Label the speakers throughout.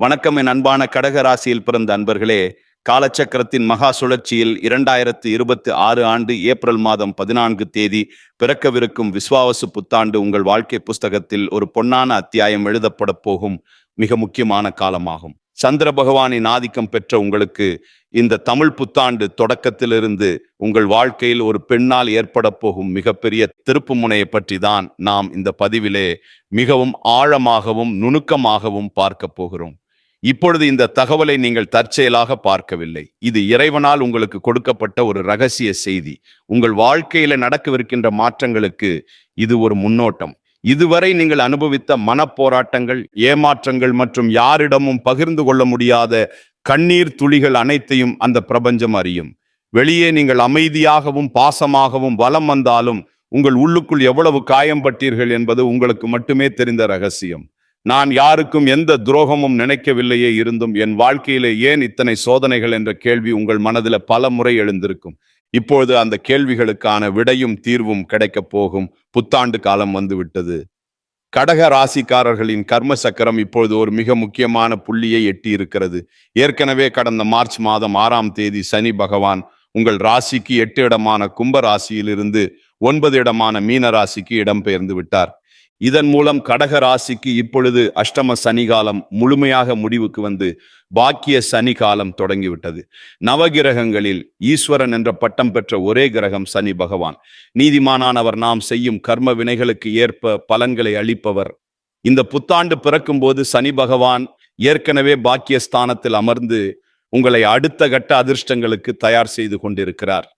Speaker 1: வணக்கம் என் அன்பான கடக ராசியில் பிறந்த அன்பர்களே. காலச்சக்கரத்தின் மகா சுழற்சியில் 2026 ஆண்டு ஏப்ரல் மாதம் 14 பிறக்கவிருக்கும் விஸ்வாவசு புத்தாண்டு உங்கள் வாழ்க்கை புஸ்தகத்தில் ஒரு பொன்னான அத்தியாயம் எழுதப்பட போகும் மிக முக்கியமான காலமாகும். சந்திர பகவானின் ஆதிக்கம் பெற்ற உங்களுக்கு இந்த தமிழ் புத்தாண்டு தொடக்கத்திலிருந்து உங்கள் வாழ்க்கையில் ஒரு பெண்ணால் ஏற்பட போகும் மிகப்பெரிய திருப்பு முனையை பற்றி தான் நாம் இந்த பதிவிலே மிகவும் ஆழமாகவும் நுணுக்கமாகவும் பார்க்க போகிறோம். இப்பொழுது இந்த தகவலை நீங்கள் தற்செயலாக பார்க்கவில்லை. இது இறைவனால் உங்களுக்கு கொடுக்கப்பட்ட ஒரு ரகசிய செய்தி. உங்கள் வாழ்க்கையில நடக்கவிருக்கின்ற மாற்றங்களுக்கு இது ஒரு முன்னோட்டம். இதுவரை நீங்கள் அனுபவித்த மனப்போராட்டங்கள், ஏமாற்றங்கள் மற்றும் யாரிடமும் பகிர்ந்து கொள்ள முடியாத கண்ணீர் துளிகள் அனைத்தையும் அந்த பிரபஞ்சம் அறியும். வெளியே நீங்கள் அமைதியாகவும் பாசமாகவும் வலம் வந்தாலும் உங்கள் உள்ளுக்குள் எவ்வளவு காயம்பட்டீர்கள் என்பது உங்களுக்கு மட்டுமே தெரிந்த ரகசியம். நான் யாருக்கும் எந்த துரோகமும் நினைக்கவில்லையே, இருந்தும் என் வாழ்க்கையிலே ஏன் இத்தனை சோதனைகள் என்ற கேள்வி உங்கள் மனதில் பல முறை எழுந்திருக்கும். இப்பொழுது அந்த கேள்விகளுக்கான விடையும் தீர்வும் கிடைக்கப் போகும் புத்தாண்டு காலம் வந்துவிட்டது. கடக ராசிக்காரர்களின் கர்ம சக்கரம் இப்பொழுது ஒரு மிக முக்கியமான புள்ளியை எட்டி இருக்கிறது. ஏற்கனவே கடந்த மார்ச் மாதம் 6 சனி பகவான் உங்கள் ராசிக்கு 8 இடமான கும்ப ராசியிலிருந்து 9 இடமான மீன ராசிக்கு இடம்பெயர்ந்து விட்டார். இதன் மூலம் கடக ராசிக்கு இப்பொழுது அஷ்டம சனி காலம் முழுமையாக முடிவுக்கு வந்து பாக்கிய சனி காலம் தொடங்கிவிட்டது. நவகிரகங்களில் ஈஸ்வரன் என்ற பட்டம் பெற்ற ஒரே கிரகம் சனி பகவான். நீதிமானானவர் நாம் செய்யும் கர்ம வினைகளுக்கு ஏற்ப பலன்களை அளிப்பவர். இந்த புத்தாண்டு பிறக்கும் போது சனி பகவான் ஏற்கனவே பாக்கியஸ்தானத்தில் அமர்ந்து உங்களை அடுத்த கட்ட அதிர்ஷ்டங்களுக்கு தயார் செய்து கொண்டிருக்கிறார்.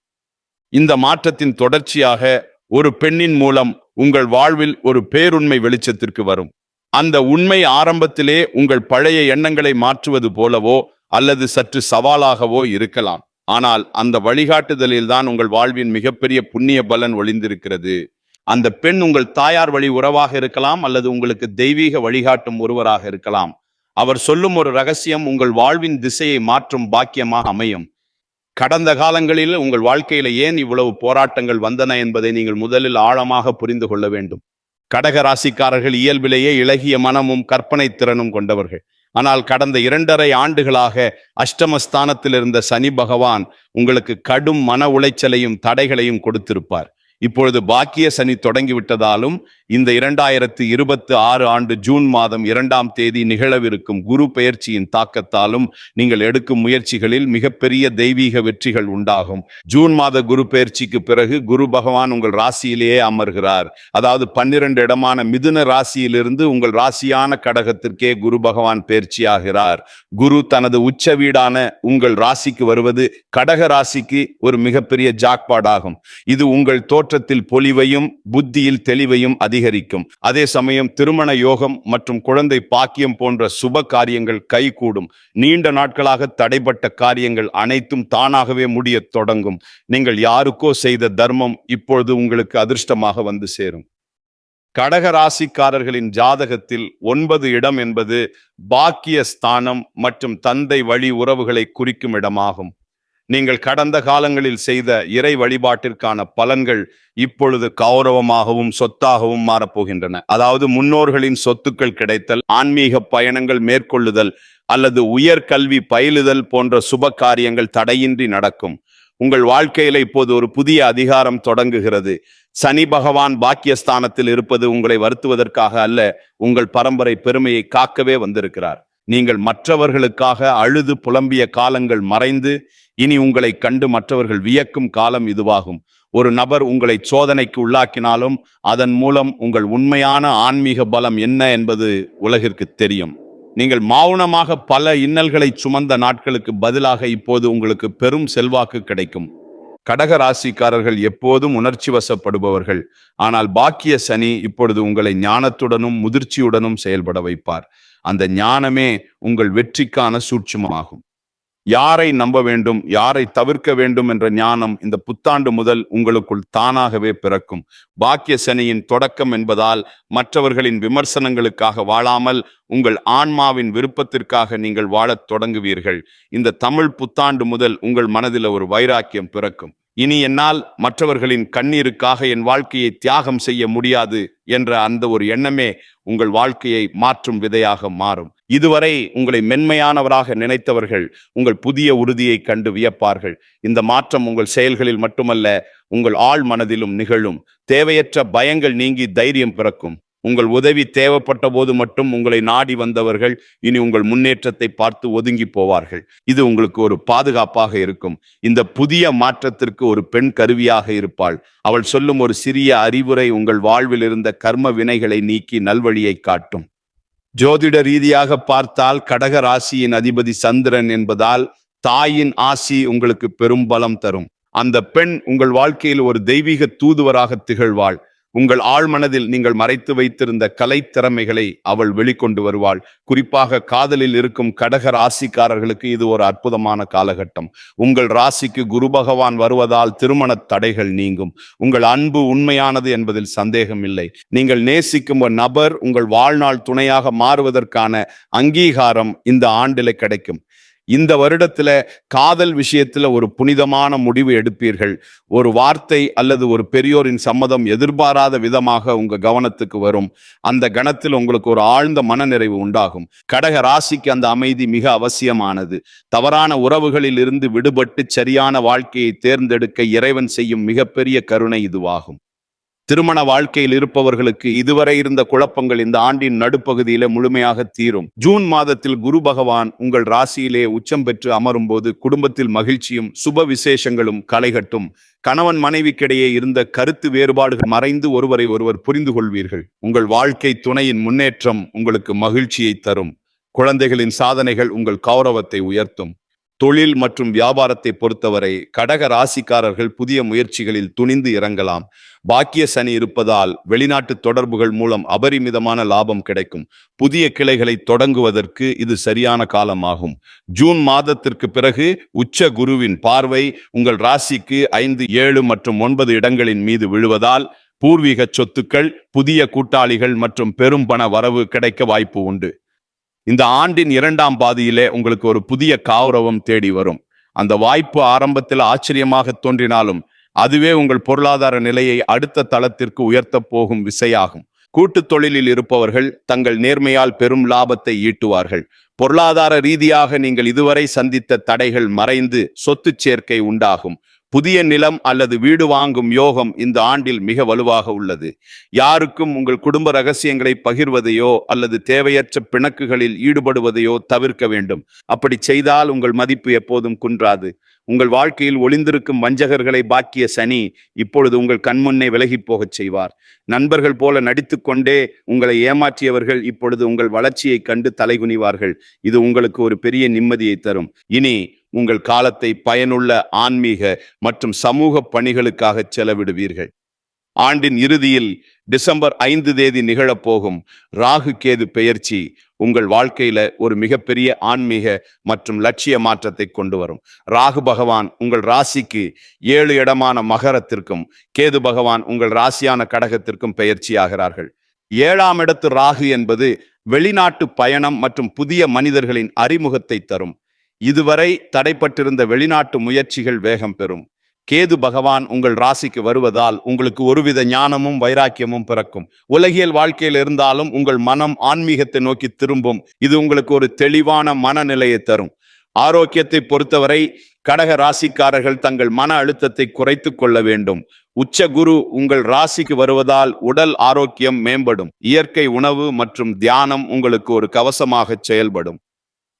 Speaker 1: இந்த மாற்றத்தின் தொடர்ச்சியாக ஒரு பெண்ணின் மூலம் உங்கள் வாழ்வில் ஒரு பேருண்மை வெளிச்சத்திற்கு வரும். அந்த உண்மை ஆரம்பத்திலே உங்கள் பழைய எண்ணங்களை மாற்றுவது போலவோ அல்லது சற்று சவாலாகவோ இருக்கலாம். ஆனால் அந்த வழிகாட்டுதலில் தான் உங்கள் வாழ்வின் மிகப்பெரிய புண்ணிய பலன் ஒளிந்திருக்கிறது. அந்த பெண் உங்கள் தாயார் வழி உறவாக இருக்கலாம் அல்லது உங்களுக்கு தெய்வீக வழிகாட்டும் ஒருவராக இருக்கலாம். அவர் சொல்லும் ஒரு ரகசியம் உங்கள் வாழ்வின் திசையை மாற்றும் பாக்கியமாக அமையும். கடந்த காலங்களில் உங்கள் வாழ்க்கையில ஏன் இவ்வளவு போராட்டங்கள் வந்தன என்பதை நீங்கள் முதலில் ஆழமாக புரிந்து கொள்ள வேண்டும். கடக ராசிக்காரர்கள் இயல்பிலேயே இளகிய மனமும் கற்பனை திறனும் கொண்டவர்கள். ஆனால் கடந்த 2.5 ஆண்டுகளாக அஷ்டமஸ்தானத்தில் இருந்த சனி பகவான் உங்களுக்கு கடும் மன உளைச்சலையும் தடைகளையும் கொடுத்திருப்பார். இப்பொழுது பாக்கிய சனி தொடங்கிவிட்டதாலும் இந்த 2026 ஆண்டு ஜூன் மாதம் 2 நிகழவிருக்கும் குரு பெயர்ச்சியின் தாக்கத்தாலும் நீங்கள் எடுக்கும் முயற்சிகளில் மிகப்பெரிய தெய்வீக வெற்றிகள் உண்டாகும். ஜூன் மாத குரு பெயர்ச்சிக்கு பிறகு குரு பகவான் உங்கள் ராசியிலேயே அமர்கிறார். அதாவது 12 இடமான மிதுன ராசியிலிருந்து உங்கள் ராசியான கடகத்திற்கே குரு பகவான் பெயர்ச்சியாகிறார். குரு தனது உச்ச வீடான உங்கள் ராசிக்கு வருவது கடக ராசிக்கு ஒரு மிகப்பெரிய ஜாக்பாட் ஆகும். இது உங்கள் தோற்றத்தில் பொலிவையும் புத்தியில் தெளிவையும் அதிகரிக்கும். அதே சமயம் திருமண யோகம் மற்றும் குழந்தை பாக்கியம் போன்ற சுப காரியங்கள் கைகூடும். நீண்ட நாட்களாக தடைப்பட்ட காரியங்கள் அனைத்தும் தானாகவே முடிய தொடங்கும். நீங்கள் யாருக்கோ செய்த தர்மம் இப்பொழுது உங்களுக்கு அதிர்ஷ்டமாக வந்து சேரும். கடக ராசிக்காரர்களின் ஜாதகத்தில் 9 இடம் என்பது பாக்கிய ஸ்தானம் மற்றும் தந்தை வழி உறவுகளை குறிக்கும் இடமாகும். நீங்கள் கடந்த காலங்களில் செய்த இறை வழிபாட்டிற்கான பலன்கள் இப்பொழுது கௌரவமாகவும் சொத்தாகவும் மாறப்போகின்றன. அதாவது முன்னோர்களின் சொத்துக்கள் கிடைத்தல், ஆன்மீக பயணங்கள் மேற்கொள்ளுதல் அல்லது உயர்கல்வி பயிலுதல் போன்ற சுப காரியங்கள் தடையின்றி நடக்கும். உங்கள் வாழ்க்கையில இப்போது ஒரு புதிய அதிகாரம் தொடங்குகிறது. சனி பகவான் பாக்கியஸ்தானத்தில் இருப்பது உங்களை வருத்துவதற்காக அல்ல, உங்கள் பரம்பரை பெருமையை காக்கவே வந்திருக்கிறார். நீங்கள் மற்றவர்களுக்காக அழுது புலம்பிய காலங்கள் மறைந்து இனி உங்களை கண்டு மற்றவர்கள் வியக்கும் காலம் இதுவாகும். ஒரு நபர் உங்களை சோதனைக்கு உள்ளாக்கினாலும் அதன் மூலம் உங்கள் உண்மையான ஆன்மீக பலம் என்ன என்பது உலகிற்கு தெரியும். நீங்கள் மௌனமாக பல இன்னல்களை சுமந்த நாட்களுக்கு பதிலாக இப்போது உங்களுக்கு பெரும் செல்வாக்கு கிடைக்கும். கடக ராசிக்காரர்கள் எப்போதும் உணர்ச்சி வசப்படுபவர்கள். ஆனால் பாக்கிய சனி இப்பொழுது உங்களை ஞானத்துடனும் முதிர்ச்சியுடனும் செயல்பட வைப்பார். அந்த ஞானமே உங்கள் வெற்றிக்கான சூட்சுமமாகும். யாரை நம்ப வேண்டும், யாரை தவிர்க்க வேண்டும் என்ற ஞானம் இந்த புத்தாண்டு முதல் உங்களுக்குள் தானாகவே பிறக்கும். பாக்கிய சனியின் தொடக்கம் என்பதால் மற்றவர்களின் விமர்சனங்களுக்காக வாழாமல் உங்கள் ஆன்மாவின் விருப்பத்திற்காக நீங்கள் வாழத் தொடங்குவீர்கள். இந்த தமிழ் புத்தாண்டு முதல் உங்கள் மனதில் ஒரு வைராக்கியம் பிறக்கும். இனி என்னால் மற்றவர்களின் கண்ணீருக்காக என் வாழ்க்கையை தியாகம் செய்ய முடியாது என்ற அந்த ஒரு எண்ணமே உங்கள் வாழ்க்கையை மாற்றும் விதையாக மாறும். இதுவரை உங்களை மென்மையானவராக நினைத்தவர்கள் உங்கள் புதிய உறுதியை கண்டு வியப்பார்கள். இந்த மாற்றம் உங்கள் செயல்களில் மட்டுமல்ல, உங்கள் ஆழ் மனதிலும் நிகழும். தேவையற்ற பயங்கள் நீங்கி தைரியம் பிறக்கும். உங்கள் உதவி தேவைப்பட்ட போது மட்டும் உங்களை நாடி வந்தவர்கள் இனி உங்கள் முன்னேற்றத்தை பார்த்து ஒதுங்கி போவார்கள். இது உங்களுக்கு ஒரு பாதுகாப்பாக இருக்கும். இந்த புதிய மாற்றத்திற்கு ஒரு பெண் கருவியாக இருப்பாள். அவள் சொல்லும் ஒரு சிறிய அறிவுரை உங்கள் வாழ்வில் இருந்த கர்ம வினைகளை நீக்கி நல்வழியை காட்டும். ஜோதிட ரீதியாக பார்த்தால் கடக ராசியின் அதிபதி சந்திரன் என்பதால் தாயின் ஆசி உங்களுக்கு பெரும் பலம் தரும். அந்த பெண் உங்கள் வாழ்க்கையில் ஒரு தெய்வீக தூதுவராக திகழ்வாள். உங்கள் ஆழ்மனதில் நீங்கள் மறைத்து வைத்திருந்த கலை திறமைகளை அவள் வெளிக்கொண்டு வருவாள். குறிப்பாக காதலில் இருக்கும் கடக ராசிக்காரர்களுக்கு இது ஒரு அற்புதமான காலகட்டம். உங்கள் ராசிக்கு குரு பகவான் வருவதால் திருமண தடைகள் நீங்கும். உங்கள் அன்பு உண்மையானது என்பதில் சந்தேகம் இல்லை. நீங்கள் நேசிக்கும் ஒரு நபர் உங்கள் வாழ்நாள் துணையாக மாறுவதற்கான அங்கீகாரம் இந்த ஆண்டிலே கிடைக்கும். இந்த வருடத்துல காதல் விஷயத்துல ஒரு புனிதமான முடிவு எடுப்பீர்கள். ஒரு வார்த்தை அல்லது ஒரு பெரியோரின் சம்மதம் எதிர்பாராத விதமாக உங்க கவனத்துக்கு வரும். அந்த கணத்தில் உங்களுக்கு ஒரு ஆழ்ந்த மனநிறைவு உண்டாகும். கடக ராசிக்கு அந்த அமைதி மிக அவசியமானது. தவறான உறவுகளில் இருந்து விடுபட்டு சரியான வாழ்க்கையை தேர்ந்தெடுக்க இறைவன் செய்யும் மிகப்பெரிய கருணை இதுவாகும். திருமண வாழ்க்கையில் இருப்பவர்களுக்கு இதுவரை இருந்த குழப்பங்கள் இந்த ஆண்டின் நடுப்பகுதியில முழுமையாக தீரும். ஜூன் மாதத்தில் குரு பகவான் உங்கள் ராசியிலே உச்சம் பெற்று அமரும் போது குடும்பத்தில் மகிழ்ச்சியும் சுப விசேஷங்களும் களைகட்டும். கணவன் மனைவிக்கிடையே இருந்த கருத்து வேறுபாடுகள் மறைந்து ஒருவரை ஒருவர் புரிந்து கொள்வீர்கள். உங்கள் வாழ்க்கை துணையின் முன்னேற்றம் உங்களுக்கு மகிழ்ச்சியை தரும். குழந்தைகளின் சாதனைகள் உங்கள் கௌரவத்தை உயர்த்தும். தொழில் மற்றும் வியாபாரத்தை பொறுத்தவரை கடக ராசிக்காரர்கள் புதிய முயற்சிகளில் துணிந்து இறங்கலாம். பாக்கிய சனி இருப்பதால் வெளிநாட்டு தொடர்புகள் மூலம் அபரிமிதமான லாபம் கிடைக்கும். புதிய கிளைகளை தொடங்குவதற்கு இது சரியான காலமாகும். ஜூன் மாதத்திற்கு பிறகு உச்ச குருவின் பார்வை உங்கள் ராசிக்கு 5, 7 மற்றும் 9 இடங்களின் மீது விழுவதால் பூர்வீக சொத்துக்கள், புதிய கூட்டாளிகள் மற்றும் பெரும் பண வரவு கிடைக்க வாய்ப்பு உண்டு. இந்த ஆண்டின் 2ஆம் பாதியிலே உங்களுக்கு ஒரு புதிய கௌரவம் தேடி வரும். அந்த வாய்ப்பு ஆரம்பத்தில் ஆச்சரியமாக தோன்றினாலும் அதுவே உங்கள் பொருளாதார நிலையை அடுத்த தளத்திற்கு உயர்த்த போகும் விசையாகும். கூட்டு தொழிலில் இருப்பவர்கள் தங்கள் நேர்மையால் பெரும் லாபத்தை ஈட்டுவார்கள். பொருளாதார ரீதியாக நீங்கள் இதுவரை சந்தித்த தடைகள் மறைந்து சொத்து சேர்க்கை உண்டாகும். புதிய நிலம் அல்லது வீடு வாங்கும் யோகம் இந்த ஆண்டில் மிக வலுவாக உள்ளது. யாருக்கும் உங்கள் குடும்ப ரகசியங்களை பகிர்வதையோ அல்லது தேவையற்ற பிணக்குகளில் ஈடுபடுவதையோ தவிர்க்க வேண்டும். அப்படி செய்தால் உங்கள் மதிப்பு எப்போதும் குன்றாது. உங்கள் வாழ்க்கையில் ஒளிந்திருக்கும் வஞ்சகர்களை பாக்கிய சனி இப்பொழுது உங்கள் கண்முன்னே விலகி போகச் செய்வார். நண்பர்கள் போல நடித்து கொண்டே உங்களை ஏமாற்றியவர்கள் இப்பொழுது உங்கள் வளர்ச்சியை கண்டு தலைகுனிவார்கள். இது உங்களுக்கு ஒரு பெரிய நிம்மதியை தரும். இனி உங்கள் காலத்தை பயனுள்ள ஆன்மீக மற்றும் சமூக பணிகளுக்காக செலவிடுவீர்கள். ஆண்டின் இறுதியில் டிசம்பர் 5 தேதி நிகழப்போகும் ராகு கேது பெயர்ச்சி உங்கள் வாழ்க்கையில ஒரு மிகப்பெரிய ஆன்மீக மற்றும் லட்சிய மாற்றத்தை கொண்டு வரும். ராகு பகவான் உங்கள் ராசிக்கு 7 இடமான மகரத்திற்கும் கேது பகவான் உங்கள் ராசியான கடகத்திற்கும் பெயர்ச்சியாகிறார்கள். 7ஆம் இடத்து ராகு என்பது வெளிநாட்டு பயணம் மற்றும் புதிய மனிதர்களின் அறிமுகத்தை தரும். இதுவரை தடைப்பட்டிருந்த வெளிநாட்டு முயற்சிகள் வேகம் பெறும். கேது பகவான் உங்கள் ராசிக்கு வருவதால் உங்களுக்கு ஒருவித ஞானமும் வைராக்கியமும் பிறக்கும். உலகியல் வாழ்க்கையில் இருந்தாலும் உங்கள் மனம் ஆன்மீகத்தை நோக்கி திரும்பும். இது உங்களுக்கு ஒரு தெளிவான மனநிலையை தரும். ஆரோக்கியத்தை பொறுத்தவரை கடக ராசிக்காரர்கள் தங்கள் மன அழுத்தத்தை குறைத்து கொள்ள வேண்டும். உச்ச குரு உங்கள் ராசிக்கு வருவதால் உடல் ஆரோக்கியம் மேம்படும். இயற்கை உணவு மற்றும் தியானம் உங்களுக்கு ஒரு கவசமாக செயல்படும்.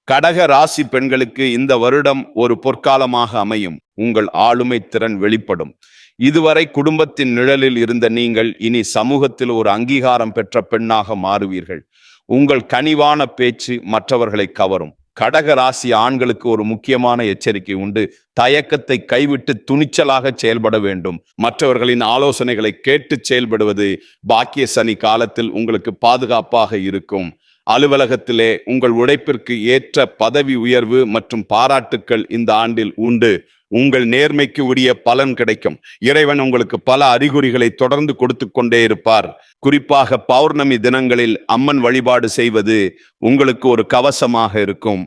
Speaker 1: கடக ராசி பெண்களுக்கு இந்த வருடம் ஒரு பொற்காலமாக அமையும். உங்கள் ஆளுமை திறன் வெளிப்படும். இதுவரை குடும்பத்தின் நிழலில் இருந்த நீங்கள் இனி சமூகத்தில் ஒரு அங்கீகாரம் பெற்ற பெண்ணாக மாறுவீர்கள். உங்கள் கனிவான பேச்சு மற்றவர்களை கவரும். கடக ராசி ஆண்களுக்கு ஒரு முக்கியமான எச்சரிக்கை உண்டு. தயக்கத்தை கைவிட்டு துணிச்சலாக செயல்பட வேண்டும். மற்றவர்களின் ஆலோசனைகளை கேட்டு செயல்படுவது பாக்கிய சனி காலத்தில் உங்களுக்கு பாதுகாப்பாக இருக்கும். அலுவலகத்திலே உங்கள் உழைப்பிற்கு ஏற்ற பதவி உயர்வு மற்றும் பாராட்டுக்கள் இந்த ஆண்டில் உண்டு. உங்கள் நேர்மைக்கு உரிய பலன் கிடைக்கும். இறைவன் உங்களுக்கு பல அறிகுறிகளை தொடர்ந்து கொடுத்து கொண்டே இருப்பார். குறிப்பாக பௌர்ணமி தினங்களில் அம்மன் வழிபாடு செய்வது உங்களுக்கு ஒரு கவசமாக இருக்கும்.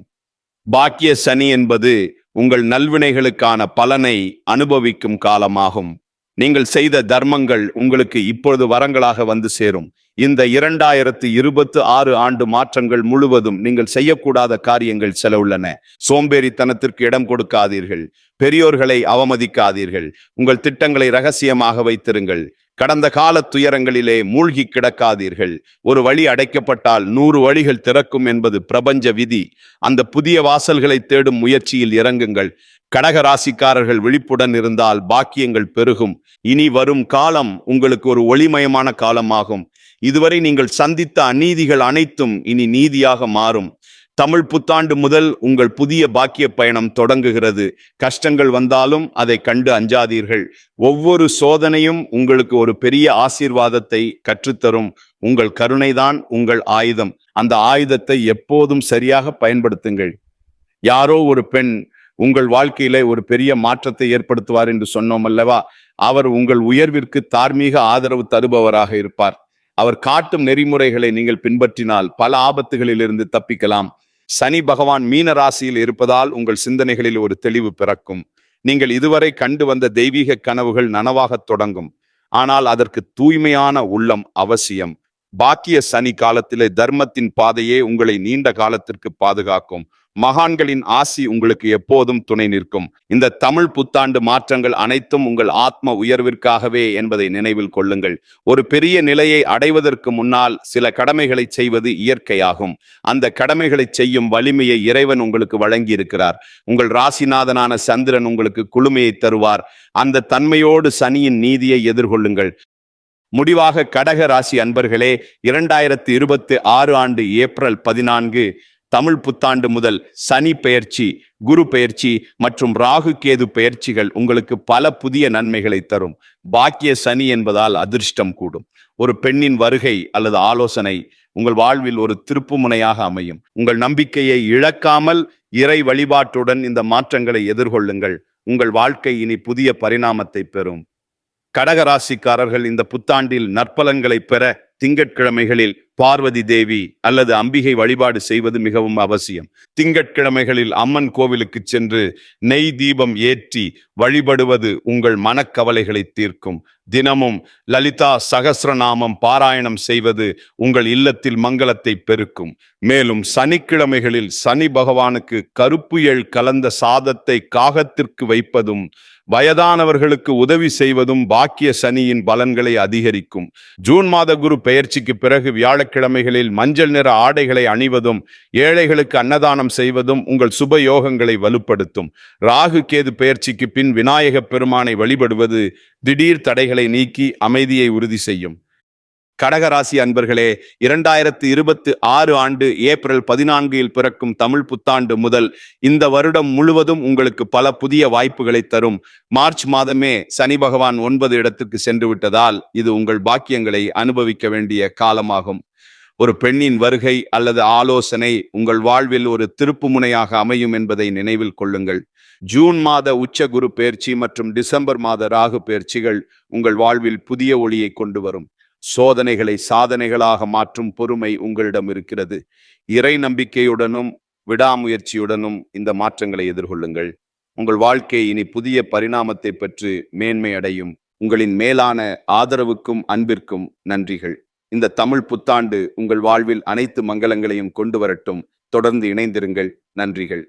Speaker 1: பாக்கிய சனி என்பது உங்கள் நல்வினைகளுக்கான பலனை அனுபவிக்கும் காலமாகும். நீங்கள் செய்த தர்மங்கள் உங்களுக்கு இப்பொழுது வரங்களாக வந்து சேரும். இந்த 2026 ஆண்டு மாற்றங்கள் முழுவதும் நீங்கள் செய்யக்கூடாத காரியங்கள் சில உள்ளன. சோம்பேறித்தனத்திற்கு இடம் கொடுக்காதீர்கள். பெரியோர்களை அவமதிக்காதீர்கள். உங்கள் திட்டங்களை ரகசியமாக வைத்திருங்கள். கடந்த கால துயரங்களிலே மூழ்கி கிடக்காதீர்கள். ஒரு வழி அடைக்கப்பட்டால் 100 வழிகள் திறக்கும் என்பது பிரபஞ்ச விதி. அந்த புதிய வாசல்களை தேடும் முயற்சியில் இறங்குங்கள். கடக ராசிக்காரர்கள் விழிப்புடன் இருந்தால் பாக்கியங்கள் பெருகும். இனி வரும் காலம் உங்களுக்கு ஒரு ஒளிமயமான காலமாகும். இதுவரை நீங்கள் சந்தித்த அநீதிகள் அனைத்தும் இனி நீதியாக மாறும். தமிழ் புத்தாண்டு முதல் உங்கள் புதிய பாக்கிய பயணம் தொடங்குகிறது. கஷ்டங்கள் வந்தாலும் அதை கண்டு அஞ்சாதீர்கள். ஒவ்வொரு சோதனையும் உங்களுக்கு ஒரு பெரிய ஆசீர்வாதத்தை கற்றுத்தரும். உங்கள் கருணைதான் உங்கள் ஆயுதம். அந்த ஆயுதத்தை எப்போதும் சரியாக பயன்படுத்துங்கள். யாரோ ஒரு பெண் உங்கள் வாழ்க்கையில ஒரு பெரிய மாற்றத்தை ஏற்படுத்துவார் என்று சொன்னோம் அல்லவா? அவர் உங்கள் உயர்விற்கு தார்மீக ஆதரவு தருபவராக இருப்பார். அவர் காட்டும் நெறிமுறைகளை நீங்கள் பின்பற்றினால் பல ஆபத்துகளில் இருந்து தப்பிக்கலாம். சனி பகவான் மீன ராசியில் இருப்பதால் உங்கள் சிந்தனைகளில் ஒரு தெளிவு பிறக்கும். நீங்கள் இதுவரை கண்டு வந்த தெய்வீக கனவுகள் நனவாகத் தொடங்கும். ஆனால் அதற்கு தூய்மையான உள்ளம் அவசியம். பாக்கிய சனி காலத்திலே தர்மத்தின் பாதையே உங்களை நீண்ட காலத்திற்கு பாதுகாக்கும். மகான்களின் ஆசி உங்களுக்கு எப்போதும் துணை நிற்கும். இந்த தமிழ் புத்தாண்டு மாற்றங்கள் அனைத்தும் உங்கள் ஆத்ம உயர்விற்காகவே என்பதை நினைவில் கொள்ளுங்கள். ஒரு பெரிய நிலையை அடைவதற்கு முன்னால் சில கடமைகளை செய்வது இயற்கையாகும். அந்த கடமைகளை செய்யும் வலிமையை இறைவன் உங்களுக்கு வழங்கி இருக்கிறார். உங்கள் ராசிநாதனான சந்திரன் உங்களுக்கு குளுமையை தருவார். அந்த தன்மையோடு சனியின் நீதியை எதிர்கொள்ளுங்கள். முடிவாக கடக ராசி அன்பர்களே, 2026 ஆண்டு ஏப்ரல் 14 தமிழ் புத்தாண்டு முதல் சனி பெயர்ச்சி, குரு பெயர்ச்சி மற்றும் ராகு கேது பெயர்ச்சிகள் உங்களுக்கு பல புதிய நன்மைகளை தரும். பாக்கிய சனி என்பதால் அதிர்ஷ்டம் கூடும். ஒரு பெண்ணின் வருகை அல்லது ஆலோசனை உங்கள் வாழ்வில் ஒரு திருப்புமுனையாக அமையும். உங்கள் நம்பிக்கையை இழக்காமல் இறை வழிபாட்டுடன் இந்த மாற்றங்களை எதிர்கொள்ளுங்கள். உங்கள் வாழ்க்கை இனி புதிய பரிணாமத்தை பெறும். கடகராசிக்காரர்கள் இந்த புத்தாண்டில் நற்பலன்களை பெற திங்கட்கிழமைகளில் பார்வதி தேவி அல்லது அம்பிகை வழிபாடு செய்வது மிகவும் அவசியம். திங்கட்கிழமைகளில் அம்மன் கோவிலுக்கு சென்று நெய் தீபம் ஏற்றி வழிபடுவது உங்கள் மனக்கவலைகளை தீர்க்கும். தினமும் லலிதா சகஸ்ரநாமம் பாராயணம் செய்வது உங்கள் இல்லத்தில் மங்களத்தை பெருக்கும். மேலும் சனிக்கிழமைகளில் சனி பகவானுக்கு கருப்பு எள் கலந்த சாதத்தை காகத்திற்கு வைப்பதும் வயதானவர்களுக்கு உதவி செய்வதும் பாக்கிய சனியின் பலன்களை அதிகரிக்கும். ஜூன் மாத குரு பெயர்ச்சிக்கு பிறகு வியாழக்கிழமைகளில் மஞ்சள் நிற ஆடைகளை அணிவதும் ஏழைகளுக்கு அன்னதானம் செய்வதும் உங்கள் சுப யோகங்களை வலுப்படுத்தும். ராகு கேது பெயர்ச்சிக்கு பின் விநாயக பெருமானை வழிபடுவது திடீர் தடைகளை நீக்கி அமைதியை உறுதி செய்யும். கடகராசி அன்பர்களே, 2026 ஆண்டு ஏப்ரல் 14 பிறக்கும் தமிழ் புத்தாண்டு முதல் இந்த வருடம் முழுவதும் உங்களுக்கு பல புதிய வாய்ப்புகளை தரும். மார்ச் மாதமே சனி பகவான் 9 இடத்துக்கு சென்று விட்டதால் இது உங்கள் பாக்கியங்களை அனுபவிக்க வேண்டிய காலமாகும். ஒரு பெண்ணின் வருகை அல்லது ஆலோசனை உங்கள் வாழ்வில் ஒரு திருப்பு முனையாக அமையும் என்பதை நினைவில் கொள்ளுங்கள். ஜூன் மாத உச்ச குரு பெயர்ச்சி மற்றும் டிசம்பர் மாத ராகு பெயர்ச்சிகள் உங்கள் வாழ்வில் புதிய ஒளியை கொண்டு வரும். சோதனைகளை சாதனைகளாக மாற்றும் பொறுமை உங்களிடம் இருக்கிறது. இறை நம்பிக்கையுடனும் விடாமுயற்சியுடனும் இந்த மாற்றங்களை எதிர்கொள்ளுங்கள். உங்கள் வாழ்க்கை இனி புதிய பரிணாமத்தை பெற்று மேன்மை அடையும். உங்களின் மேலான ஆதரவுக்கும் அன்பிற்கும் நன்றிகள். இந்த தமிழ் புத்தாண்டு உங்கள் வாழ்வில் அனைத்து மங்களங்களையும் கொண்டு வரட்டும். தொடர்ந்து இணைந்திருங்கள். நன்றிகள்.